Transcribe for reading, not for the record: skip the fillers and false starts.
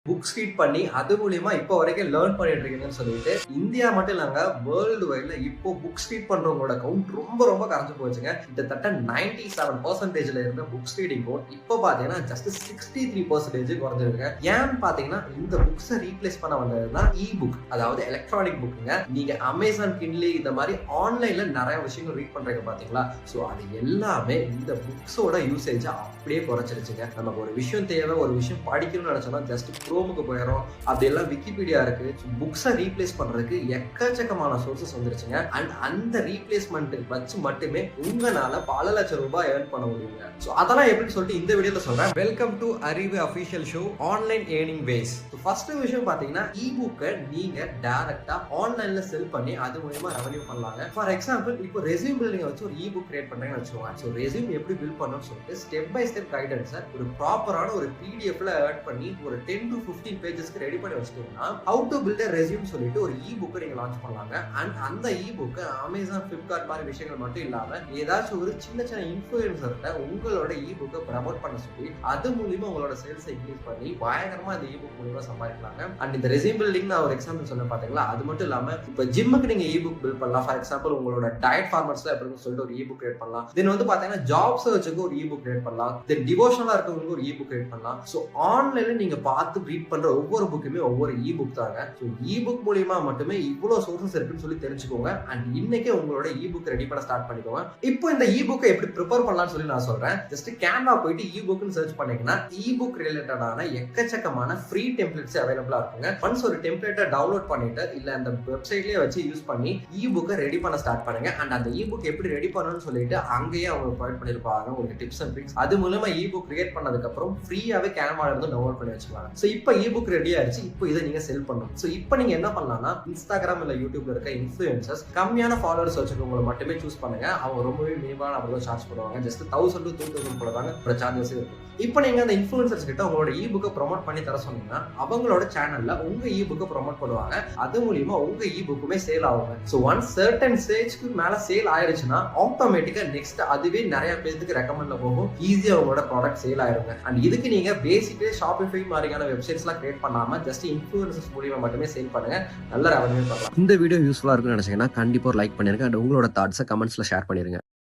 Books read பண்ணி அது மூலியமா இப்போ வரைக்கும் லேர்ன் பண்ணிட்டு இருக்கீங்கன்னு சொல்லிட்டு இந்தியா மட்டும் இல்லைங்க வேர்ல்டு வைட்ல இப்போ புக்ஸ் ரீட் பண்றவங்களோட கவுண்ட் ரொம்ப கரைஞ்சு போச்சுங்க. கிட்டத்தட்ட 97% இருந்த புக்ஸ் ரீடிங் கவுண்ட் இப்போ பாத்தீங்கன்னா ஜஸ்ட் 63% குறைஞ்சிருக்குங்க. ஏன்னு பாத்தீங்கன்னா இந்த புக்ஸை ரீப்ளேஸ் பண்ண வந்ததுதான் இ புக், அதாவது எலக்ட்ரானிக் புக்குங்க. நீங்க அமேசான் கிண்ட்லி இந்த மாதிரி ஆன்லைன்ல நிறைய விஷயங்கள் ரீட் பண்றீங்க பாத்தீங்களா? ஸோ அது எல்லாமே இந்த புக்ஸோட யூசேஜ் அப்படியே குறைச்சிருச்சுங்க. நமக்கு ஒரு விஷயம் தேவை, ஒரு விஷயம் படிக்கணும்னு நினைச்சோம்னா ஜஸ்ட் குரோமுக்கு போயிடும், அப்படி எல்லாம் விக்கிபீடியா இருக்கு. புக்ஸை ரீப்ளேஸ் பண்றதுக்கு எக்கச்சக்கமான சோர்சஸ் வந்துருச்சுங்க. அண்ட் அந்த ரீப்ளேஸ்மெண்ட் வச்சு மட்டுமே உங்களால பல லட்சம் ரூபாய் ஏர்ன் பண்ண முடியுங்க. ஸோ அதெல்லாம் எப்படின்னு சொல்லிட்டு இந்த வீடியோல சொல்றேன். Welcome to Arivu official show online earning ways. First விஷயம் பாத்தீங்கன்னா இ புக்கை நீங்க டைரக்டா ஆன்லைன்ல செல் பண்ணி அது மூலமா ரெவன்யூ பண்ணலாங்க. ஃபார் எக்ஸாம்பிள் இப்போ ரெஸ்யூம் பில்டிங் வச்சு ஒரு இ புக் கிரியேட் பண்றீங்கன்னு வச்சுக்கோங்க. ஸோ ரெஸ்யூம் எப்படி பில்ட் பண்ணணும்னு சொல்லிட்டு ஸ்டெப் பை ஸ்டெப் கைடன்ஸை ஒரு ப்ராப்பரான ஒரு பிடிஎஃப்ல ஆட் பண்ணி ஒரு 10 to 15 பேஜஸ்க்கு ரெடி பண்ணி வச்சுட்டீங்கன்னா how to build a resume சொல்லிட்டு ஒரு இ புக்கை நீங்க லான்ச் பண்ணலாங்க. அண்ட் அந்த இ புக்கை அமேசான், பிளிப்கார்ட் மாதிரி விஷயங்கள் மட்டும் இல்லாம ஏதாச்சும் ஒரு சின்ன இன்ஃபுளுசர்கிட்ட உங்களோட இ புக்கை ப்ரமோட் பண்ண சொல்லி அது மூலியமா உங்களோட சேல்ஸை இன்க்ரீஸ் பண்ணி பயங்கரமா இந்த இ புக் மூலியமா சம்பாதிக்கலாங்க. அண்ட் இந்த ரெஸ்யூம் பில்டிங் நான் ஒரு எக்ஸாம்பிள் சொன்ன பாத்தீங்களா? அது மட்டும் இல்லாம இப்ப ஜிம்முக்கு நீங்க இ புக் பில்ட் பண்ணலாம். ஃபார் எக்ஸாம்பிள் உங்களோட டயட் ஃபார்மர்ஸ்ல எப்படின்னு சொல்லிட்டு ஒரு இ புக் கிரியேட் பண்ணலாம். தென் வந்து பாத்தீங்கன்னா ஜாப் சர்ச்சுக்கு ஒரு இ புக் கிரியேட் பண்ணலாம். தென் டிவோஷனலா இருக்கவங்களுக்கு ஒரு இ புக் கிரியேட் பண்ணலாம். ஸோ ஆன்லைன்ல நீங்க பார்த்து ரீட் பண்ற ஒவ்வொரு புக்குமே ஒவ்வொரு இ புக் தாங்க. ஸோ இ புக் மூலியமா மட்டுமே இவ்வளவு சோர்சஸ் இருக்குன்னு சொல்லி தெரிஞ்சுக்கோங்க. அண்ட் இன்னைக்கே உங்களோட இ புக் ரெடி பண்ண ஸ்டார்ட் பண்ணிக்கோங்க. இப்போ இந்த இ புக்கை எப்படி ப்ரிப்பேர் பண்ணலாம்னு சொல்லி நான் சொல்றேன். ஜஸ்ட் கேன்வா போயிட்டு இ புக்னு சர்ச் பண்ணீங்கன்னா இ புக் ரிலேட்டடான எக்கச்சக்கமான ஃப்ரீ டெம்ப்ளேட்ஸ் அவைலபிளா இருக்குங்க. ஒன்ஸ் ஒரு டெம்ப்ளேட்டை டவுன்லோட் பண்ணிட்டு இல்ல அந்த வெப்சைட்லயே வச்சு யூஸ் பண்ணி இ புக்கை ரெடி பண்ண ஸ்டார்ட் பண்ணுங்க. அண்ட் அந்த இ புக் எப்படி ரெடி பண்ணணும்னு சொல்லிட்டு அங்கேயே அவங்க ப்ரொவைட் பண்ணிருப்பாங்க உங்களுக்கு டிப்ஸ் அண்ட் ட்ரிக்ஸ். அது மூலமா இ புக் கிரியேட் பண்ணதுக்கு அப்புறம் ஃப்ரீயாவே கேன்வால இருந்து டவுன்லோட் பண்ணி வச்சுக்கலாம். ஸோ இப்போ இ புக் ரெடி ஆயிடுச்சு. இப்போ இதை நீங்க செல் பண்ணணும். ஸோ இப்போ நீங்க என்ன பண்ணலாம்னா இன்ஸ்டாகிராம் இல்ல யூடியூப்ல இருக்க இன்ஃபுளுசர்ஸ் கம்மியான ஃபாலோவர்ஸ் வச்சுக்கவங்களை மட்டுமே சூஸ் பண்ணுங்க. அவங்க ரொம்பவே மினிமமான நம்பர் சார்ஜ் பண்ணுவாங்க. ஜஸ்ட் 1000 to 2000 போல தாங்க சார்ஜஸ் இருக்கும். இப்போ நீங்க அந்த இன்ஃபுளுசர்ஸ் கிட்ட உங்களோட இ புக்கை ப்ரொமோட் பண்ணி தர சொன்னீங்கன்னா அவங்களோட சேனல்ல உங்க இ புக்கை ப்ரொமோட் பண்ணுவாங்க. அது மூலியமா உங்க இ புக்குமே சேல் ஆகுங்க. ஸோ ஒன்ஸ் சர்டன் ஸ்டேஜ்க்கு மேல சேல் ஆயிருச்சுன்னா ஆட்டோமேட்டிக்கா நெக்ஸ்ட் அதுவே நிறைய பேருக்கு ரெக்கமெண்ட்ல போகும். ஈஸியா உங்களோட ப்ராடக்ட் சேல் ஆயிருங்க. அண்ட் இதுக்கு நீங்க பேசிக்கே ஷாப்பிஃபை மாதிரியான வெப்சைட்ஸ்லாம் கிரியேட் பண்ணாம ஜஸ்ட் இன்ஃபுளுசர்ஸ் மூலியமா மட்டுமே சேல் பண்ணுங்க. நல்ல ரெவன்யூ பார்க்கலாம். இந்த வீடியோ யூஸ்ஃபுல்லா இருக்குன்னு நினைச்சீங்கன்னா கண்டிப்பா லைக் பண்ணிருங்க. அண்ட் உங்களோட தாட்ஸை கமெண்ட்ஸ்ல ஷேர் பண்ணிருங்க.